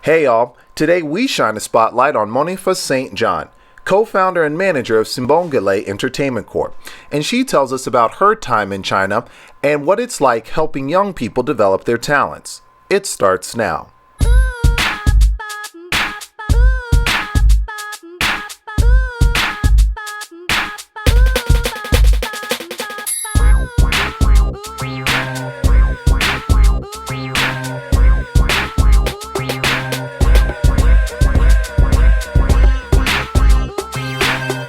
Hey y'all, today we shine a spotlight on Monifa St. co-founder and manager of Sibonglie Entertainment Corp, and she tells us about her time in China and what it's like helping young people develop their talents. It starts now.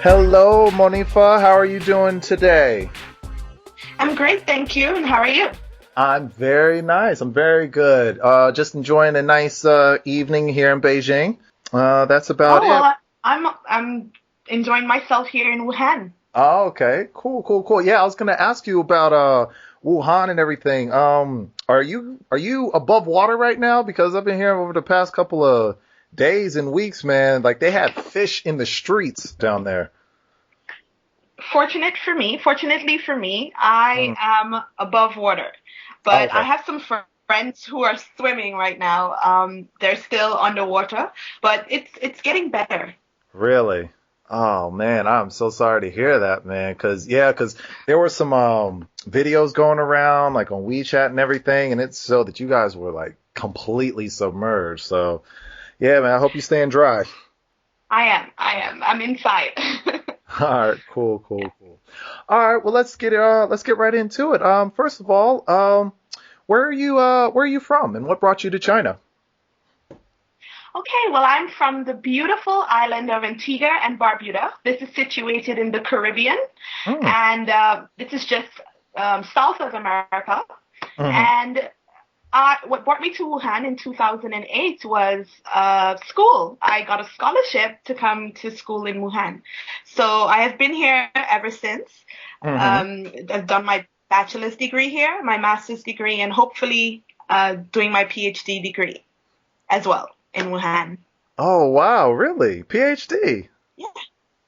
Hello, Monifa. How are you doing today? I'm great, thank you. And how are you? I'm very nice. I'm very good. Just enjoying a nice evening here in Beijing. That's about Oh it. well, I'm enjoying myself here in Wuhan. Oh, okay. Cool. Yeah, I was gonna ask you about Wuhan and everything. Are you above water right now? Because I've been hearing over the past couple of days and weeks, man, like they had fish in the streets down there. Fortunately for me, I Mm. am above water, Oh, but I okay. have some friends who are swimming right now. They're still underwater, but it's getting better. Really? Oh man, I'm so sorry to hear that, man. Cause there were some videos going around like on Wechat and everything, and it showed that you guys were like completely submerged. So yeah, man, I hope you staying dry. I am. I'm inside. All right, cool. All right, well let's get right into it. First of all, where are you from, and what brought you to China? Okay, well, I'm from the beautiful island of Antigua and Barbuda. This is situated in the Caribbean, Mm. and this is just south of America. Hmm. And what brought me to Wuhan in 2008 was school. I got a scholarship to come to school in Wuhan. So I have been here ever since. Hmm. I've done my bachelor's degree here, my master's degree, and hopefully doing my PhD degree as well in Wuhan. Oh wow, really? PhD? Yeah.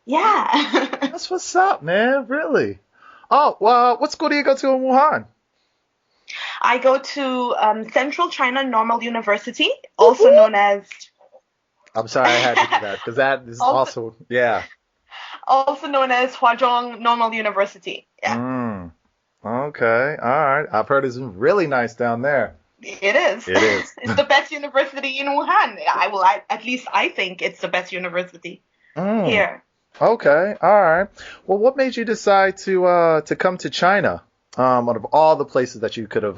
Yeah. That's what's up, man. Really? Oh, well, what school do you go to in Wuhan? I go to Central China Normal University, Whoop, also whoop. known as I'm sorry I had to do that because that is also also, yeah. also known as Huazhong Normal University. Yeah. Mm, okay, all right. I've heard it's really nice down there. It is. It is. It's the best university in Wuhan. At least I think it's the best university Mm, here. okay, all right. Well, what made you decide to come to China? Out of all the places that you could have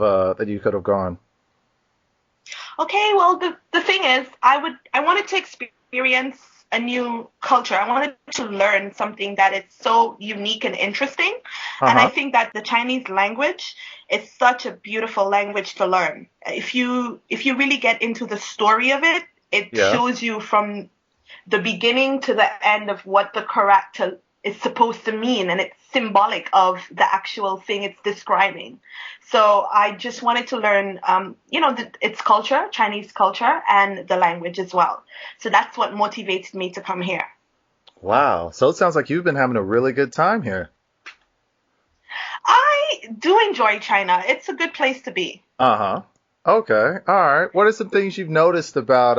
gone. Okay, well the thing is, I wanted to experience a new culture. I wanted to learn something that is so unique and interesting. And I Uh-huh. think that the Chinese language is such a beautiful language to learn. If you really get into the story of it, it Yeah. shows you from the beginning to the end of what the character is supposed to mean, and it's symbolic of the actual thing it's describing. So I just wanted to learn, its culture, Chinese culture, and the language as well. So that's what motivated me to come here. Wow. So it sounds like you've been having a really good time here. I do enjoy China. It's a good place to be. Uh-huh. Okay. All right. What are some things you've noticed about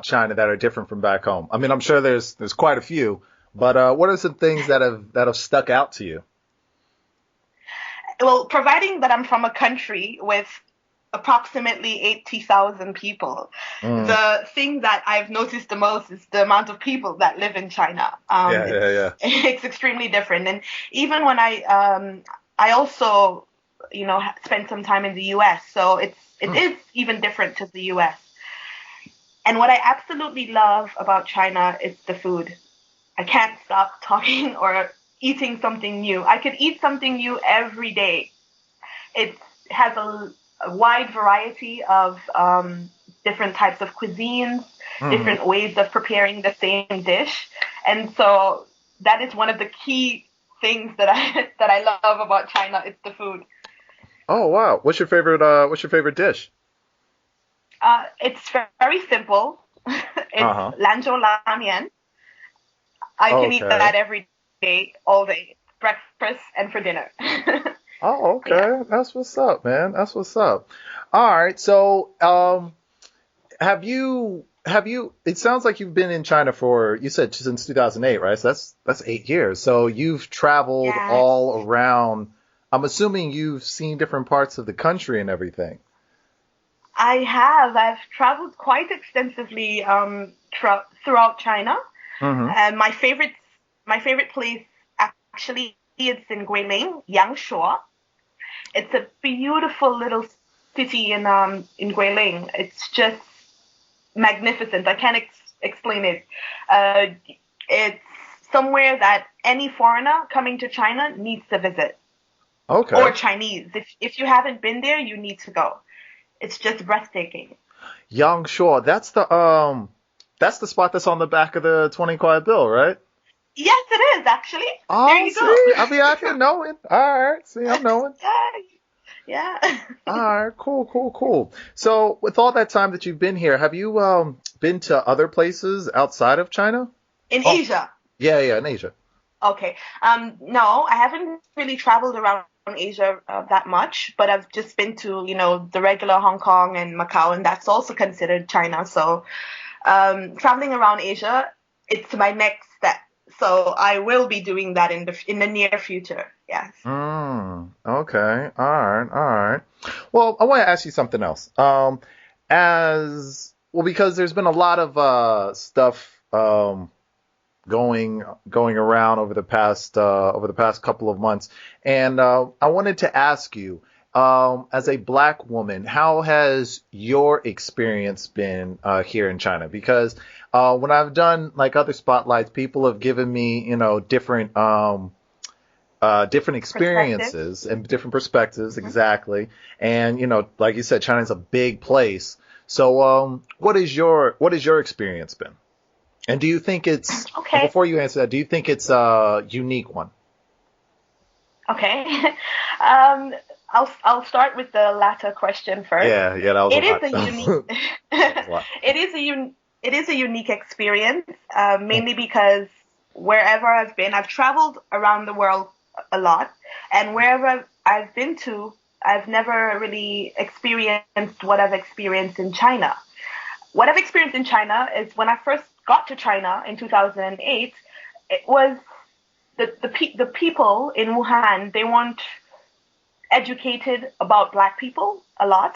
China that are different from back home? I mean, I'm sure there's quite a few, but what are some things that have stuck out to you? Well, providing that I'm from a country with approximately 80,000 people, Mm. the thing that I've noticed the most is the amount of people that live in China. Yeah, It's yeah, yeah. it's extremely different. And even when I also, spent some time in the US, so it Mm. is even different to the US. And what I absolutely love about China is the food. I can't stop talking or eating something new. I could eat something new every day. It has a wide variety of different types of cuisines, Hmm. different ways of preparing the same dish, and so that is one of the key things that I that I love about China. It's the food. Oh, wow. What's your favorite dish? It's very simple. It's Uh-huh. lanzhou lamian. I can eat Okay. that every day, all day, breakfast and for dinner. Oh, Yeah. okay. That's what's up, man. That's what's up. All right. So, it sounds like you've been in China for, you said since 2008, right? So that's 8 years. So you've traveled Yeah. all around. I'm assuming you've seen different parts of the country and everything. I have. I've traveled quite extensively throughout China. Hmm. And my favorite place actually is in Guilin, Yangshuo. It's a beautiful little city in Guilin. It's just magnificent. I can't explain it. Uh, it's somewhere that any foreigner coming to China needs to visit, or Okay. Chinese. If you haven't been there, you need to go. It's just breathtaking. Yangshuo. That's the spot that's on the back of the 20 quiet bill, right? Yes, it is actually. There Oh, you go. see, I be out here knowing. All right, see, I'm knowing. Yeah, yeah. All right, cool, cool, cool. So, with all that time that you've been here, have you been to other places outside of China? In Oh, Asia. yeah, yeah, in Asia. Okay. No, I haven't really traveled around Asia that much, but I've just been to, the regular Hong Kong and Macau, and that's also considered China. So, traveling around Asia, it's my next step. So I will be doing that in the near future. Yes. Okay, all right, all right. Well, I want to ask you something else. As well, because there's been a lot of stuff going around over the past couple of months, and I wanted to ask you, as a black woman, how has your experience been here in China? Because when I've done like other spotlights, people have given me, different Perspective. experiences and different perspectives, Mhm. exactly. And like you said, China's a big place. So, what is your experience been? And do you think it's, Okay. before you answer that, do you think it's a unique one? Okay. um, I'll start with the latter question first. Yeah, yeah, that was a It is lot. a unique That was a lot. it is a unique experience, mainly because wherever I've been, I've traveled around the world a lot, and wherever I've been to, I've never really experienced what I've experienced in China. What I've experienced in China is when I first got to China in 2008, it was the people in Wuhan, they weren't educated about black people a lot.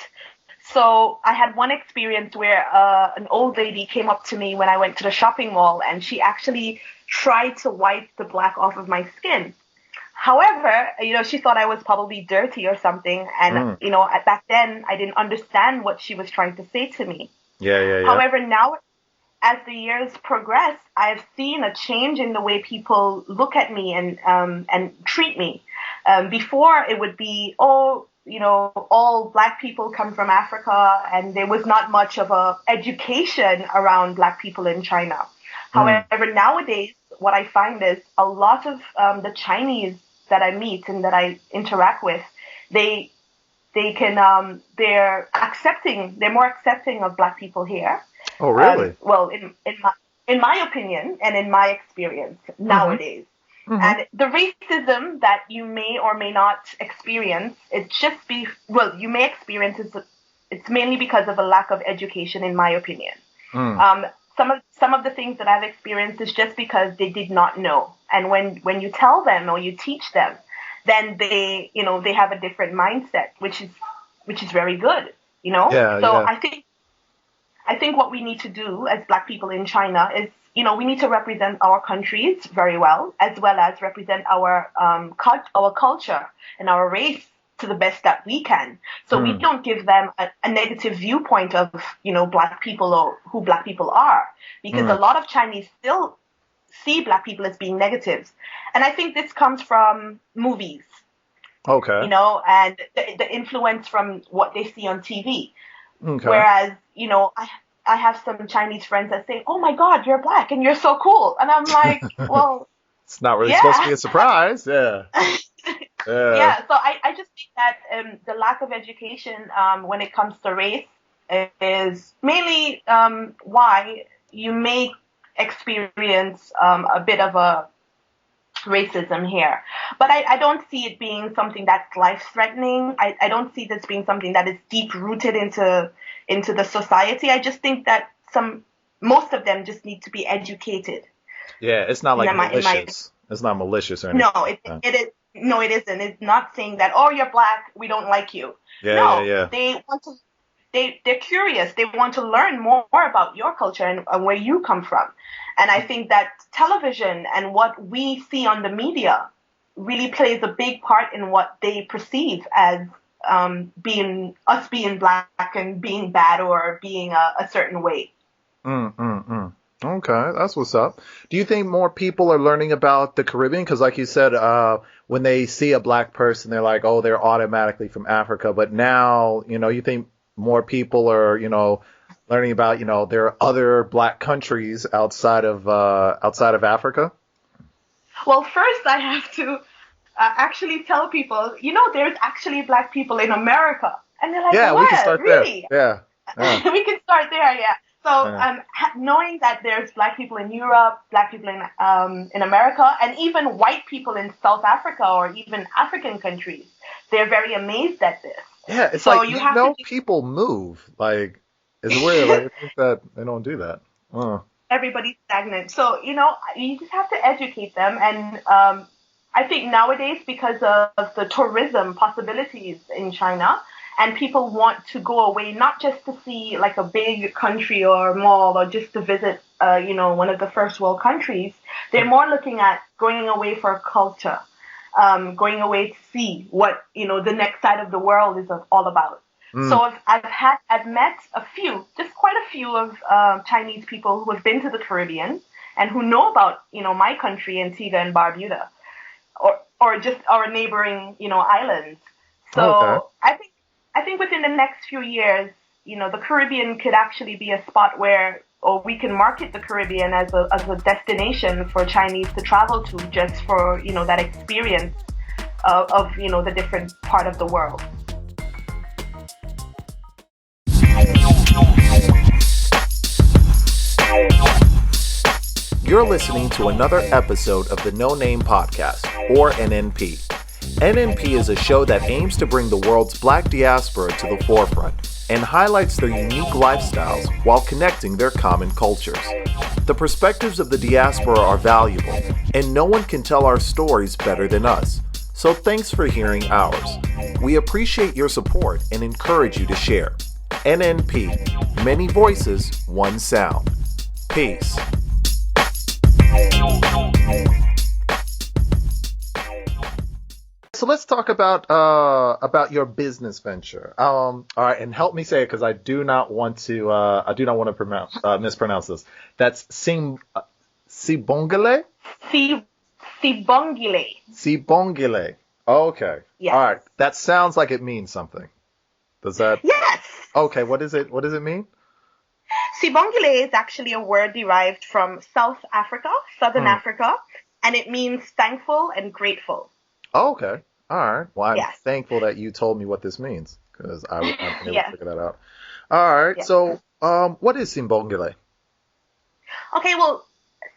So I had one experience where an old lady came up to me when I went to the shopping mall, and she actually tried to wipe the black off of my skin. However, she thought I was probably dirty or something. And, Mm. back then I didn't understand what she was trying to say to me. Yeah, yeah, yeah. However, now as the years progress, I've seen a change in the way people look at me and treat me. Before it would be, oh, all black people come from Africa, and there was not much of a education around black people in China. Mm. However, nowadays, what I find is a lot of the Chinese that I meet and that I interact with, they they're more accepting of black people here. Oh, really? Well, in my opinion and in my experience Mm-hmm. nowadays. Mm-hmm. And the racism that you may or may not experience, you may experience it's mainly because of a lack of education, in my opinion. Mm. Some of the things that I've experienced is just because they did not know, and when you tell them or you teach them, then they have a different mindset, which is very good. Yeah, So yeah. I think what we need to do as black people in China is, we need to represent our countries very well as represent our culture and our race to the best that we can. So we Mm. don't give them a negative viewpoint of, black people or who black people are, because a Mm. lot of Chinese still see black people as being negatives. And I think this comes from movies, Okay. and the influence from what they see on TV. Okay. Whereas, I have some Chinese friends that say, "Oh my God, you're black and you're so cool," and I'm like, "Well, It's not really supposed to yeah." be a surprise. Yeah. Yeah. Yeah, so I just think that the lack of education when it comes to race is mainly why you may experience a bit of a racism here. But I don't see it being something that's life-threatening. I don't see this being something that is deep-rooted into the society. I just think that most of them just need to be educated. Yeah, it's not like In my malicious. It's not malicious or anything. No, it is. No, it isn't. It's not saying that, oh, you're black, we don't like you. Yeah, No, yeah. they're curious. They want to learn more about your culture and where you come from. And I think that television and what we see on the media really plays a big part in what they perceive as being black and being bad or being a certain way. Okay, that's what's up. Do you think more people are learning about the Caribbean? Because like you said, when they see a black person, they're like, oh, they're automatically from Africa. But now, you think more people are, learning about, there are other black countries outside of Africa? Well, first I have to actually tell people, there's actually black people in America. And they're like, yeah, what? We can start Really? there. Yeah. We can start there, yeah. So knowing that there's black people in Europe, black people in America, and even white people in South Africa or even African countries, they're very amazed at this. Yeah, it's so like, people move. Like, it's weird. Like, I think that they don't do that. Everybody's stagnant. So, you just have to educate them. And I think nowadays, because of the tourism possibilities in China, and people want to go away, not just to see like a big country or mall or just to visit, one of the first world countries. They're more looking at going away for culture, going away to see what, the next side of the world is all about. So I've met quite a few of Chinese people who have been to the Caribbean and who know about, my country, Antigua and Barbuda, or just our neighboring, islands. So okay. I think within the next few years, the Caribbean could actually be a spot where, or we can market the Caribbean as a destination for Chinese to travel to, just for, that experience of the different part of the world. You're listening to another episode of the No Name Podcast, or NNP. NNP is a show that aims to bring the world's black diaspora to the forefront and highlights their unique lifestyles while connecting their common cultures. The perspectives of the diaspora are valuable, and no one can tell our stories better than us. So thanks for hearing ours. We appreciate your support and encourage you to share. NNP, many voices, one sound. Peace. So let's talk about your business venture. All right, and help me say it because I do not want to mispronounce this. That's Sibonglie. Sibonglie. Sibonglie. Okay. Yes. All right. That sounds like it means something. Does that? Yes. Okay. What is it? What does it mean? Sibonglie is actually a word derived from South Africa, Southern Africa, and it means thankful and grateful. Oh, okay. All right. Well, I'm yes. thankful that you told me what this means because I've been able to figure that out. All right. Yes. So, what is Sibonglie? Okay. Well,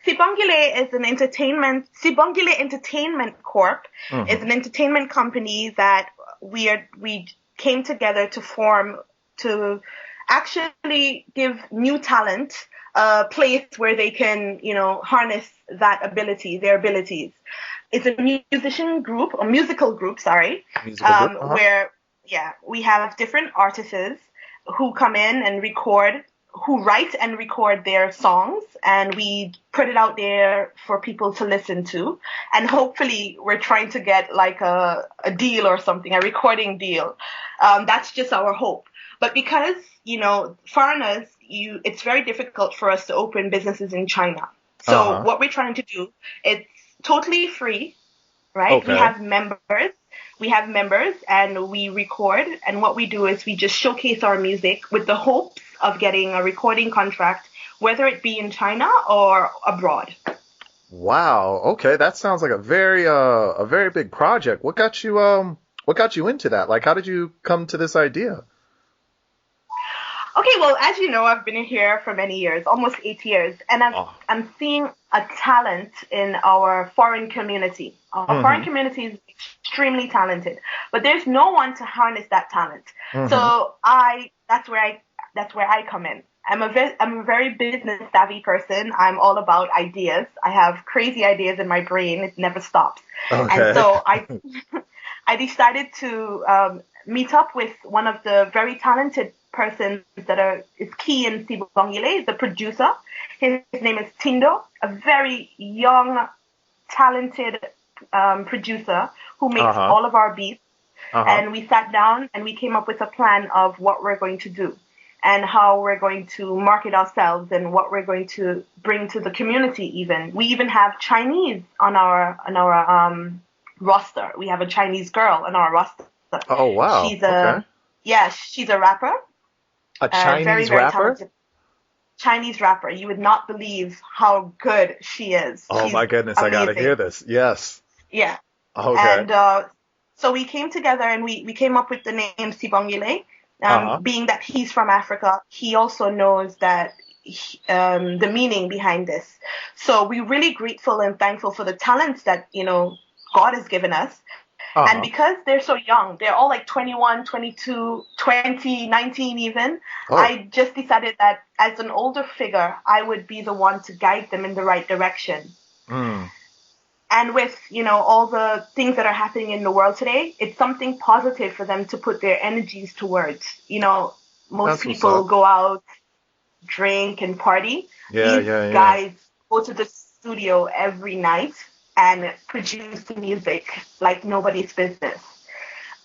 Sibonglie is Sibonglie Entertainment Corp is an entertainment company that we came together to form to actually give new talent a place where they can, harness their abilities. It's a musical group, where, we have different artists who come in and who write and record their songs, and we put it out there for people to listen to. And hopefully we're trying to get like a deal or something, a recording deal. That's just our hope. But because, foreigners, it's very difficult for us to open businesses in China. So what we're trying to do, it's totally free, right? Okay. We have members and we record. And what we do is we just showcase our music with the hopes of getting a recording contract, whether it be in China or abroad. Wow. Okay. That sounds like a very big project. What got you into that? Like, how did you come to this idea? Okay, well, as you know, I've been here for many years, almost 8 years, and Oh. I'm seeing a talent in our foreign community. Our foreign Mm-hmm. community is extremely talented, but there's no one to harness that talent. Mm-hmm. So that's where I come in. I'm a very business savvy person. I'm all about ideas. I have crazy ideas in my brain. It never stops. And Okay. so I decided to meet up with one of the very talented persons is key in Sibonglie, the producer. His name is Tindo, a very young, talented producer who makes Uh-huh. all of our beats. Uh-huh. And we sat down and we came up with a plan of what we're going to do and how we're going to market ourselves and what we're going to bring to the community. Even we even have Chinese on our roster. We have a Chinese girl on our roster. Oh, wow. She's Okay. a Yeah, she's a rapper, A very Chinese very rapper? talented Chinese rapper. You would not believe how good she is. Oh She's my goodness, I gotta hear amazing. this. Yes. Yeah. Okay. And so we came together and we came up with the name Sibongile. Uh-huh. Being that he's from Africa, he also knows that the meaning behind this. So we're really grateful and thankful for the talents that, God has given us. And Uh-huh. because they're so young, they're all like 21, 22, 20, 19 even, Oh. I just decided that as an older figure, I would be the one to guide them in the right direction. Mm. And with, all the things that are happening in the world today, it's something positive for them to put their energies towards. Most That's what's people up. go out, drink, and party. Yeah, These yeah, yeah. guys go to the studio every night and produce music like nobody's business.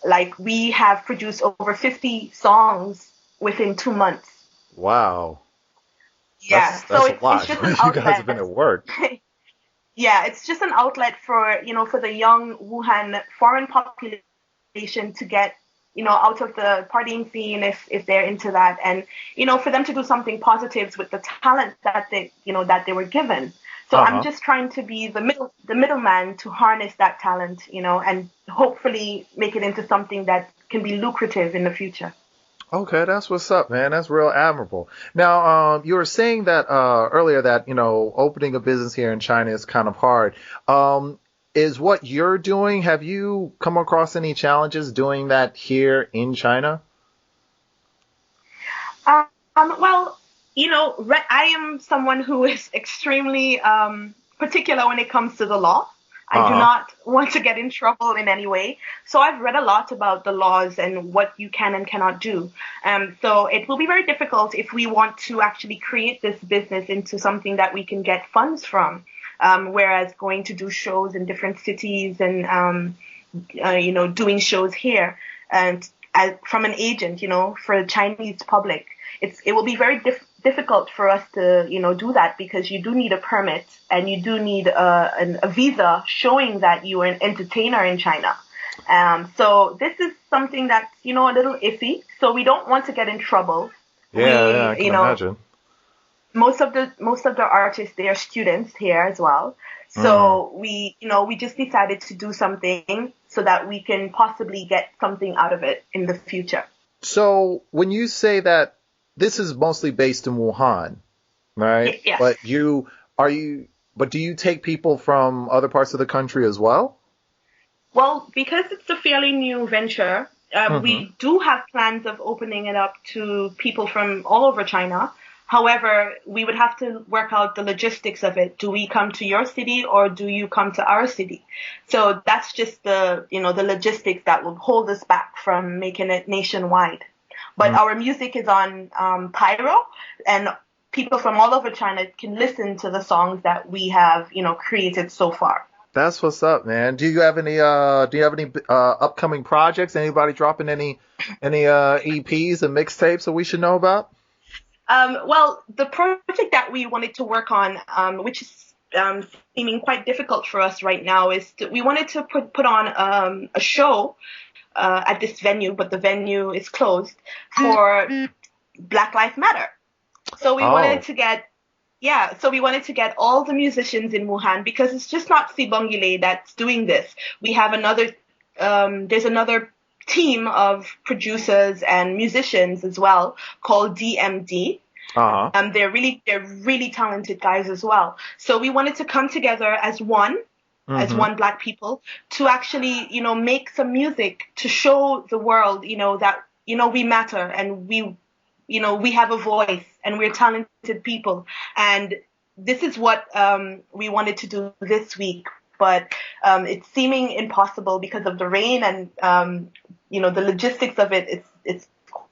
Like we have produced over 50 songs within 2 months. Wow. Yeah, so That's a it's lot. just an You guys have been outlet. at work. Yeah, it's just an outlet for, for the young Wuhan foreign population to get, out of the partying scene if they're into that, and, for them to do something positive with the talent that they were given. So I'm Uh-huh. just trying to be the middleman to harness that talent, and hopefully make it into something that can be lucrative in the future. Okay, that's what's up, man. That's real admirable. Now, you were saying that earlier that, opening a business here in China is kind of hard. Is what you're doing, have you come across any challenges doing that here in China? Well, I am someone who is extremely particular when it comes to the law. I do Uh-huh. not want to get in trouble in any way. So I've read a lot about the laws and what you can and cannot do. So it will be very difficult if we want to actually create this business into something that we can get funds from. Whereas going to do shows in different cities and, doing shows here and from an agent, for the Chinese public, it will be very difficult for us to, do that because you do need a permit and you do need a visa showing that you are an entertainer in China. So this is something that's, a little iffy. So we don't want to get in trouble. Yeah, yeah, We, I can imagine. most of the artists, they are students here as well. Mm. So we just decided to do something so that we can possibly get something out of it in the future. So when you say that this is mostly based in Wuhan, right? Yes. But but do you take people from other parts of the country as well? Well, because it's a fairly new venture, Mm-hmm. we do have plans of opening it up to people from all over China. However, we would have to work out the logistics of it. Do we come to your city or do you come to our city? So that's just the logistics that will hold us back from making it nationwide. But Mm. our music is on Pyro, and people from all over China can listen to the songs that we have, created so far. That's what's up, man. Do you have any upcoming projects? Anybody dropping any EPs and mixtapes that we should know about? Well, the project that we wanted to work on, which is seeming quite difficult for us right now, we wanted to put on a show at this venue, but the venue is closed for Black Lives Matter. So we wanted Oh. to get Yeah, so we wanted to get all the musicians in Wuhan because it's just not Sibongile that's doing this. We have there's another team of producers and musicians as well called DMD. Uh-huh. They're really talented guys as well. So we wanted to come together as one Black people to actually, make some music to show the world, that, we matter and we have a voice and we're talented people. And this is what we wanted to do this week. But it's seeming impossible because of the rain and, the logistics of it. It's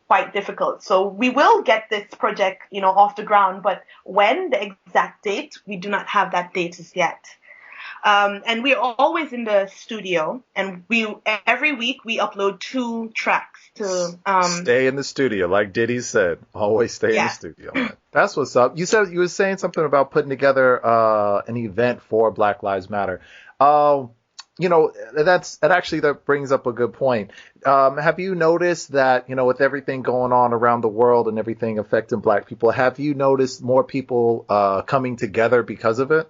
quite difficult. So we will get this project, off the ground. But when, the exact date, we do not have that date as yet. And we're always in the studio, and every week we upload 2 tracks to stay in the studio, like Diddy said. Always stay in the studio. Man. That's what's up. You said you were saying something about putting together an event for Black Lives Matter. That brings up a good point. Have you noticed that, with everything going on around the world and everything affecting Black people, have you noticed more people coming together because of it?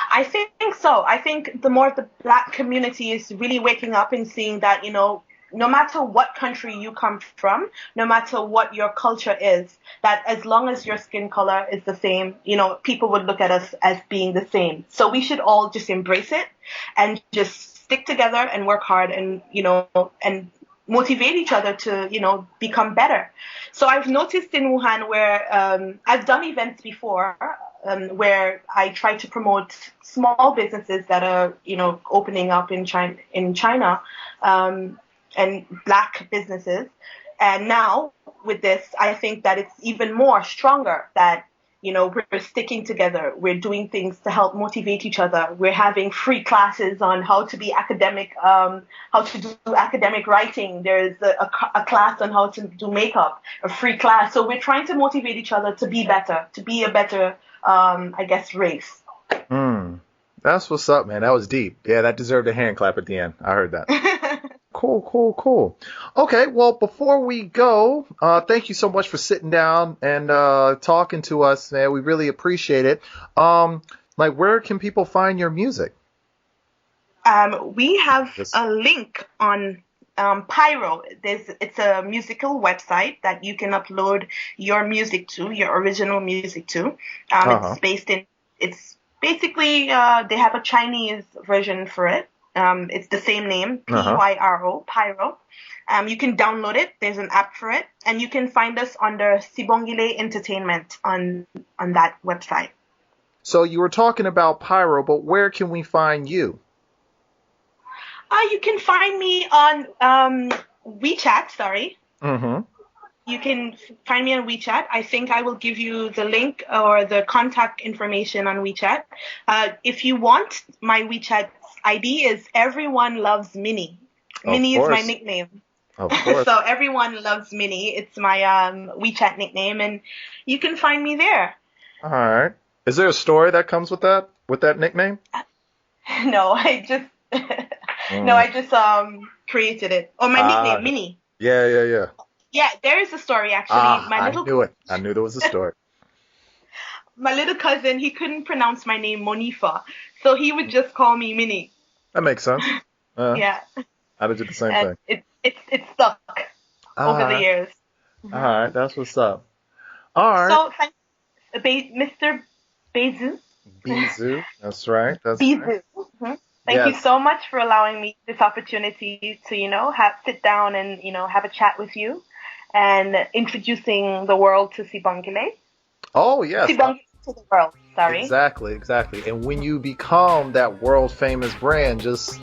I think so. I think the more the Black community is really waking up and seeing that, no matter what country you come from, no matter what your culture is, that as long as your skin color is the same, people would look at us as being the same. So we should all just embrace it and just stick together and work hard and, and motivate each other to, become better. So I've noticed in Wuhan where I've done events before where I try to promote small businesses that are, opening up in China, and Black businesses. And now with this, I think that it's even more stronger that, we're sticking together. We're doing things to help motivate each other. We're having free classes on how to be academic, how to do academic writing. There's a class on how to do makeup, a free class. So we're trying to motivate each other to be better, to be a better, race. That's what's up, man. That was deep. Yeah, that deserved a hand clap at the end. I heard that. Cool. Okay, well, before we go, thank you so much for sitting down and talking to us, man. We really appreciate it. Where can people find your music? We have a link on Pyro. It's a musical website that you can upload your music to, your original music to. It's basically, they have a Chinese version for it. It's the same name, Pyro, Pyro. You can download it. There's an app for it. And you can find us under Sibonglie Entertainment on that website. So you were talking about Pyro, but where can we find you? You can find me on Wechat, sorry. Mm-hmm. You can find me on Wechat. I think I will give you the link or the contact information on Wechat. If you want, my Wechat ID is everyonelovesminnie. Minnie is my nickname. Of course. So everyone loves Minnie. It's my Wechat nickname, and you can find me there. All right. Is there a story that comes with that nickname? No, I just created it. Or my nickname, Minnie. Yeah. Yeah, there is a story actually. I knew it. I knew there was a story. My little cousin, he couldn't pronounce my name Monifa, so he would just call me Minnie. That makes sense. Yeah. I did the same thing. It stuck over the years. All right, that's what's up. All right. So, Mr. Bizu. Bizu, that's right. Bizu. Right. Mm-hmm. Thank you so much for allowing me this opportunity to, sit down and, have a chat with you and introducing the world to Sibonglie. Oh, yes. Sibonglie to the world, sorry. Exactly. And when you become that world famous brand, just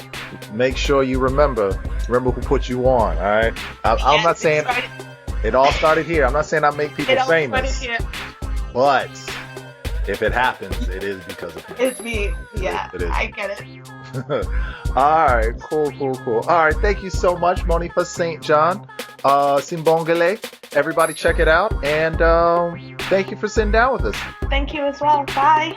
make sure you remember who put you on, all right? I'm not saying it all started here. I'm not saying I make people famous. Started here. But if it happens, it is because of me. It's me. Yeah, it is. I get it. All right, cool. All right, thank you so much, Monifa St. John, Sibonglie. Everybody check it out, and thank you for sitting down with us. Thank you as well. Bye.